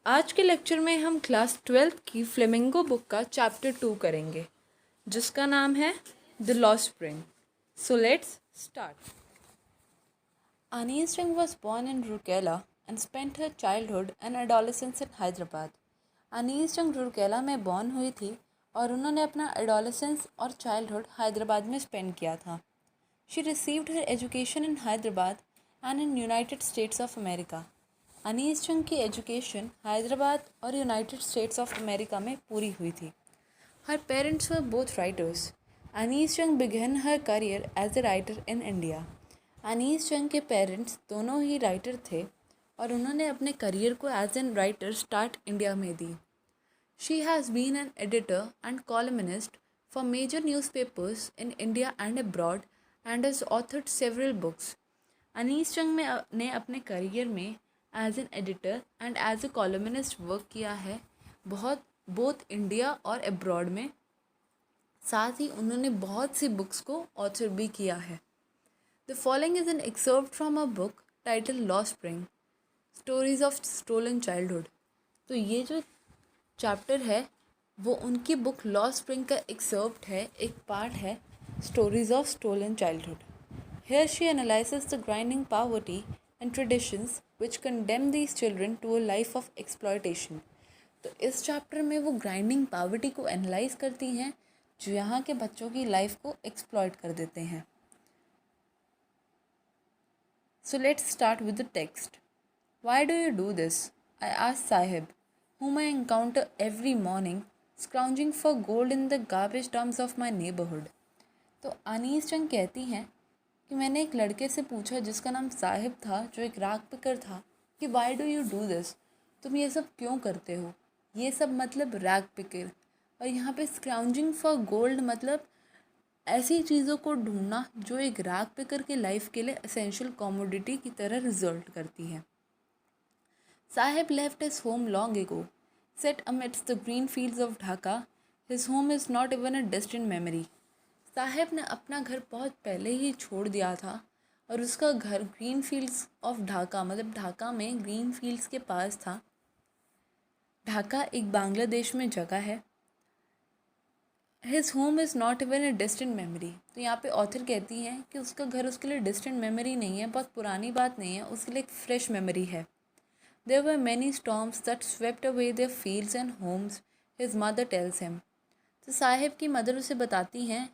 आज के लेक्चर में हम क्लास 12th की फ्लेमिंगो बुक का चैप्टर 2 करेंगे जिसका नाम है the lost spring. So let's start. Anise Chung was born in Rourkela and spent her childhood and adolescence in Hyderabad. Anees Jung Rourkela में बॉर्न हुई थी और उन्होंने अपना एडोलेसेंस और चाइल्डहुड हैदराबाद में स्पेंड किया था। She received her education in Hyderabad and in United States of America. Anees Jung की एजुकेशन हैदराबाद और यूनाइटेड स्टेट्स ऑफ अमेरिका में पूरी हुई थी। Her parents were both writers. Anees Jung began her career as a writer in India. Anees Jung के पेरेंट्स दोनों ही राइटर थे और उन्होंने अपने करियर को as an writer start India में दी। She has been an editor and columnist for major newspapers in India and abroad and has authored several books. Anees Jung ने अपने करियर में as an editor and as a columnist work किया है both India और abroad में। साथ ही उन्होंने बहुत सी बुक्स को ऑथर भी किया है। The following is an excerpt from a book title lost spring stories of stolen childhood. तो ये जो चैप्टर है वो उनकी बुक लॉस्ट स्प्रिंग का एक्सर्प्ट है, एक पार्ट है stories of stolen childhood. Here she analyzes the grinding poverty and traditions which condemn these children to a life of exploitation. तो इस चैप्टर में वो ग्राइंडिंग पावर्टी को एनालाइज करती हैं जो यहाँ के बच्चों की लाइफ को एक्सप्लॉइट कर देते हैं। So let's start with the text. Why do you do this? I asked Sahib, whom I encounter every morning, scrounging for gold in the garbage dumps of my neighborhood. तो अनीस जंग कहती हैं कि मैंने एक लड़के से पूछा जिसका नाम साहिब था, जो एक राग पिकर था, कि why do you do this, तुम ये सब क्यों करते हो। ये सब मतलब रैग पिकर, और यहाँ पे स्क्राउंजिंग फॉर गोल्ड मतलब ऐसी चीज़ों को ढूंढना जो एक रैग पिकर के लाइफ के लिए एसेंशियल कॉमोडिटी की तरह रिजल्ट करती है। Sahib left his home long ago, set amidst the green fields of Dhaka, his home is not even a distant memory. Sahib ने अपना घर बहुत पहले ही छोड़ दिया था और उसका घर ग्रीन फील्ड्स ऑफ ढाका मतलब ढाका में ग्रीन फील्ड्स के पास था। ढाका एक बांग्लादेश में जगह है। His home is not even a distant memory. तो यहाँ पे ऑथर कहती हैं कि उसका घर उसके लिए डिस्टेंट मेमोरी नहीं है, बहुत पुरानी बात नहीं है, उसके लिए एक फ्रेश मेमोरी है। There were many storms that swept away their fields and homes, his mother tells him. तो साहिब की मदर उसे बताती हैं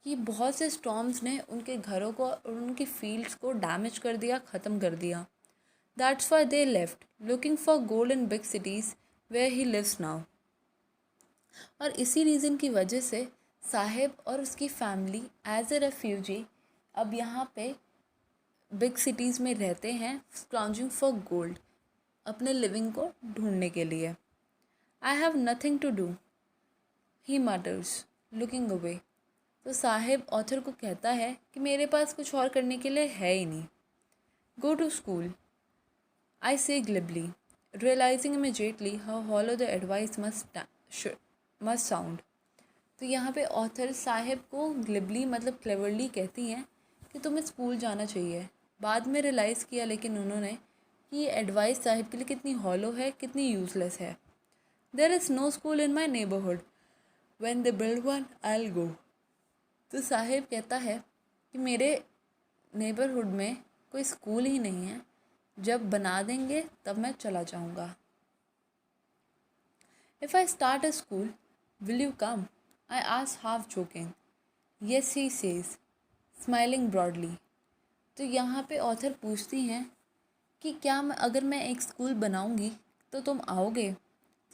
कि बहुत से स्टॉर्म्स ने उनके घरों को और उनकी फील्ड्स को डैमेज कर दिया, ख़त्म कर दिया। That's why they left looking for gold in big cities where he lives now. और इसी रीज़न की वजह से साहिब और उसकी फैमिली एज ए रेफ्यूजी अब यहाँ पे बिग सिटीज़ में रहते हैं, स्क्राउंजिंग फॉर गोल्ड, अपने लिविंग को ढूंढने के लिए। I have nothing to do, he mutters looking away. तो साहिब ऑथर को कहता है कि मेरे पास कुछ और करने के लिए है ही नहीं। Go to school, I say glibly, realising immediately how hollow the advice must sound. तो यहाँ पे ऑथर साहिब को ग्लिबली मतलब क्लेवरली कहती हैं कि तुम्हें स्कूल जाना चाहिए। बाद में रियलाइज़ किया लेकिन उन्होंने कि ये एडवाइस साहिब के लिए कितनी हॉलो है, कितनी यूज़लेस है। There is no school in my neighbourhood, when they build one I will go. तो साहिब कहता है कि मेरे नेबरहुड में कोई स्कूल ही नहीं है, जब बना देंगे तब मैं चला जाऊंगा। If I start a school will you come, I ask half joking. Yes he says, smiling broadly. तो यहाँ पे ऑथर पूछती हैं कि क्या अगर मैं एक स्कूल बनाऊंगी तो तुम आओगे।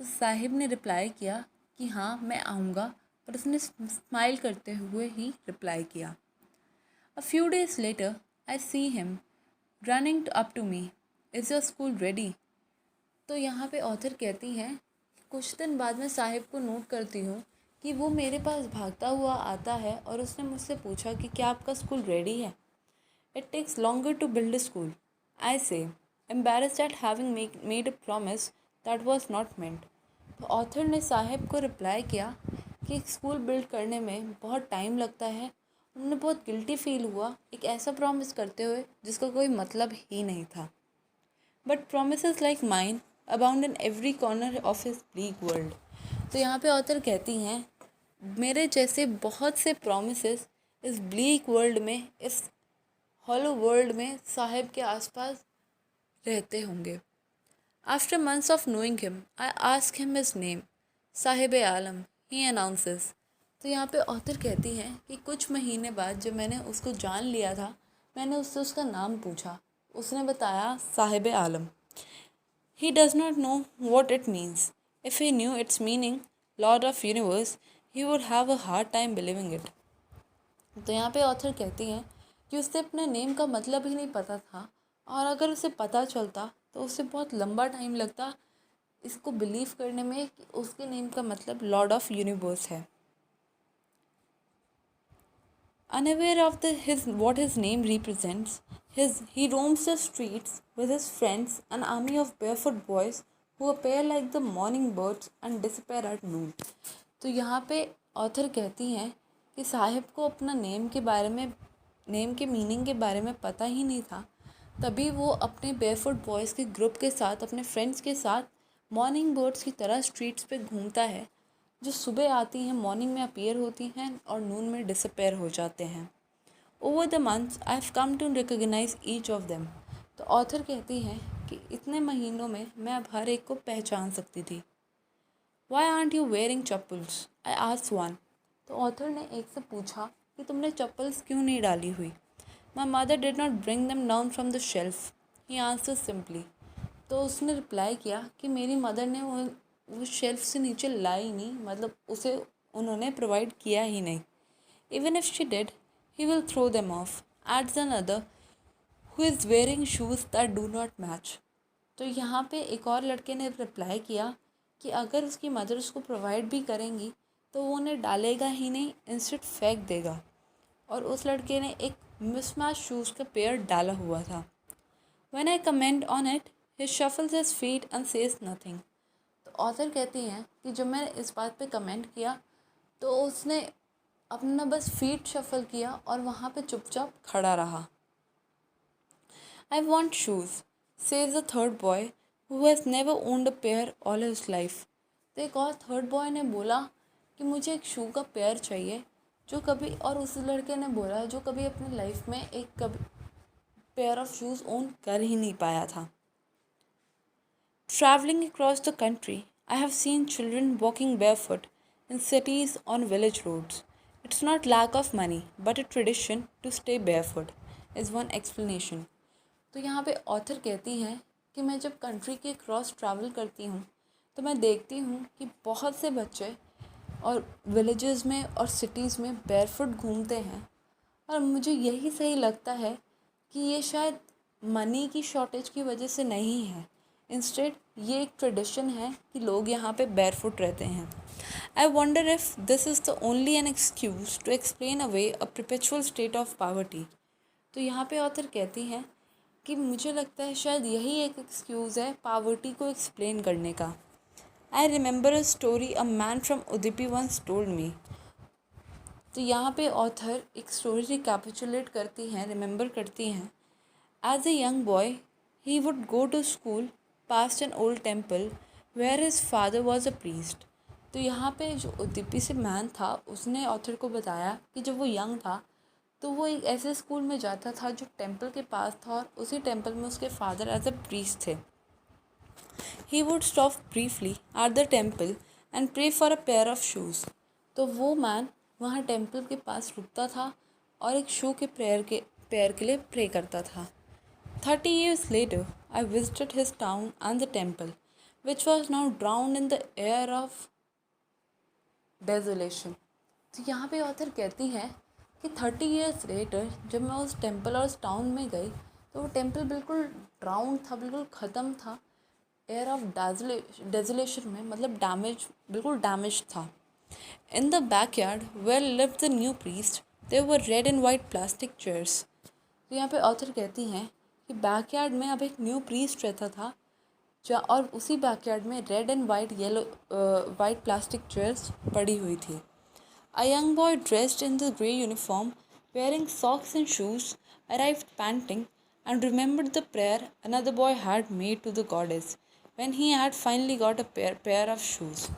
तो साहिब ने रिप्लाई किया कि हाँ मैं आऊँगा, और उसने स्माइल करते हुए ही रिप्लाई किया। A few days later I see him running up to me, is your school ready. तो यहाँ पे ऑथर कहती हैं कुछ दिन बाद मैं साहिब को नोट करती हूँ कि वो मेरे पास भागता हुआ आता है और उसने मुझसे पूछा कि क्या आपका स्कूल रेडी है। It takes longer to build a school, I say, embarrassed at having made a promise that was not meant. तो ऑथर ने साहिब को रिप्लाई किया कि एक स्कूल बिल्ड करने में बहुत टाइम लगता है। उन्होंने बहुत गिल्टी फील हुआ एक ऐसा प्रॉमिस करते हुए जिसका कोई मतलब ही नहीं था। But promises like mine abound in every corner of his bleak world. तो यहाँ पे ऑथर कहती हैं मेरे जैसे बहुत से प्रोमिसेस इस ब्लीक वर्ल्ड में, इस हॉलो वर्ल्ड में साहिब के आसपास रहते होंगे. After months of knowing him, I ask him his name. Sahib Alam, he announces. तो यहाँ पे ऑथर कहती हैं कि कुछ महीने बाद जब मैंने उसको जान लिया था, मैंने उससे उसका नाम पूछा. उसने बताया साहिब आलम. He does not know what it means. If he knew its meaning, Lord of Universe, he would have a hard time believing it. तो यहाँ पे ऑथर कहती हैं कि उसे अपने नेम का मतलब ही नहीं पता था, और अगर उसे पता चलता तो उसे बहुत लंबा टाइम लगता इसको बिलीव करने में कि उसके नेम का मतलब लॉर्ड ऑफ यूनिवर्स है. Unaware of what his name represents, he roams the streets with his friends, an army of barefoot boys who appear like the morning birds and disappear at noon. तो यहाँ पे author कहती हैं कि साहिब को अपना name के मीनिंग के बारे में पता ही नहीं था. तभी वो अपने बेयरफुट बॉयज़ के ग्रुप के साथ, अपने फ्रेंड्स के साथ मॉर्निंग बर्ड्स की तरह स्ट्रीट्स पे घूमता है, जो सुबह आती हैं, मॉर्निंग में अपीयर होती हैं और नून में डिसअपेयर हो जाते हैं. Over the months I have come to recognise each of them. तो ऑथर कहती हैं कि इतने महीनों में मैं अब हर एक को पहचान सकती थी. Y aunt you wearing chappals, I asked one. तो ऑथर ने एक से पूछा कि तुमने चप्पल्स क्यों नहीं डाली हुई. My mother did not bring them down from the shelf, he answered simply. तो उसने रिप्लाई किया कि मेरी मदर ने वो शेल्फ से नीचे लाई नहीं, मतलब उसे उन्होंने प्रोवाइड किया ही नहीं. Even if she did, he will throw them off, adds another who is wearing shoes that do not match. तो यहाँ पे एक और लड़के ने रिप्लाई किया कि अगर उसकी मदर उसको प्रोवाइड भी करेंगी तो वो उन्हें डालेगा ही नहीं, इंस्टेड फेंक देगा. और उस लड़के ने एक मिसमैच शूज़ का पेयर डाला हुआ था. When I comment on it, he shuffles his feet and says nothing. तो ऑथर कहती हैं कि जब मैंने इस बात पे कमेंट किया तो उसने अपना बस फीट शफल किया और वहाँ पे चुपचाप खड़ा रहा. I want shoes, says the third boy who has never owned a pair all his life. तो एक और थर्ड बॉय ने बोला कि मुझे एक शू का पेयर चाहिए, जो कभी, और उस लड़के ने बोला जो कभी अपनी लाइफ में एक पेयर ऑफ शूज़ ओन कर ही नहीं पाया था. Traveling across the country, I have seen children walking barefoot in cities on village roads. It's not lack of money, but a tradition to stay barefoot, is one explanation. तो यहाँ पे author कहती हैं कि मैं जब कंट्री के cross travel करती हूँ तो मैं देखती हूँ कि बहुत से बच्चे और विलेजेस में और सिटीज़ में बेयरफुट घूमते हैं, और मुझे यही सही लगता है कि ये शायद मनी की शॉर्टेज की वजह से नहीं है. इंस्टेड ये एक ट्रेडिशन है कि लोग यहाँ पे बेयरफुट रहते हैं. I wonder if this is the only an excuse to explain away a perpetual state of poverty. तो यहाँ पे ऑथर कहती हैं कि मुझे लगता है शायद यही एक एक्सक्यूज़ है पॉवर्टी को एक्सप्लेन करने का. I remember a story a man from Udupi once told me. तो यहाँ पे ऑथर एक स्टोरी रिकैपिचुलेट करती हैं, रिमेंबर करती हैं. As a young boy he would go to school past an old temple where his father was a priest. तो यहाँ पे जो उदुपी से मैन था उसने ऑथर को बताया कि जब वो यंग था तो वो एक ऐसे स्कूल में जाता था जो टेम्पल के पास था, और उसी टेम्पल में उसके फादर एज अ प्रीस्ट थे. He would stop briefly at the temple and pray for a pair of shoes. तो वो मैन वहाँ टेम्पल के पास रुकता था और एक शू के पैर के लिए प्रे करता था. 30 years later, I visited his town and the temple, which was now drowned in the air of desolation. तो यहाँ पे ऑथर कहती हैं कि 30 years later जब मैं उस टेम्पल और उस टाउन में गई तो वो टेम्पल बिल्कुल ड्राउन था, बिल्कुल ख़त्म था, एयर ऑफ डेजोलेशन में, मतलब बिल्कुल डैमेज था. In the backyard where lived the new priest there were red and white plastic chairs. तो यहाँ पे ऑथर कहती हैं कि बैकयार्ड में अब एक न्यू प्रीस्ट रहता था और उसी बैकयार्ड में red and white plastic chairs पड़ी हुई थी. A young boy dressed in the grey uniform wearing socks and shoes arrived panting and remembered the prayer another boy had made to the goddess. when he had finally got a pair of shoes.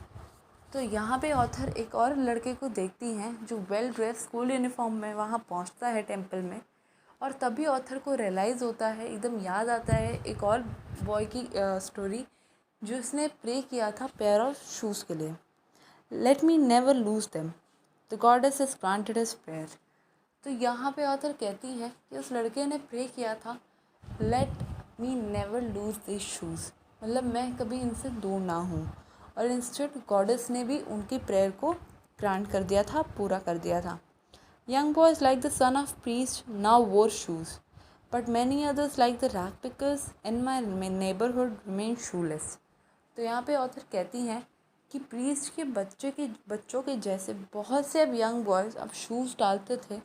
तो यहाँ पे author एक और लड़के को देखती हैं जो वेल ड्रेस स्कूल यूनिफॉर्म में वहाँ पहुँचता है टेम्पल में, और तभी ऑथर को रियलाइज़ होता है, एकदम याद आता है एक और बॉय की स्टोरी जो उसने प्रे किया था पेयर ऑफ शूज़ के लिए. Let me never loose them, the goddess has granted his prayer. तो यहाँ पे ऑथर कहती है कि उस लड़के ने प्रे किया था let me never loose this shoes, मतलब मैं कभी इनसे दूर ना हूँ, और इंस्टेड गॉडेस ने भी उनकी प्रेयर को ग्रांट कर दिया था, पूरा कर दिया था. Young boys like the son of priest now wore shoes, but many others like the rag pickers in my neighbourhood remain shoeless. तो यहाँ पे ऑथर कहती हैं कि प्रीस्ट के बच्चों के जैसे बहुत से अब यंग बॉयज़ अब शूज़ डालते थे,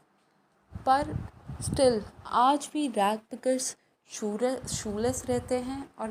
पर स्टिल आज भी रैग पिकर्स शूलेस रहते हैं और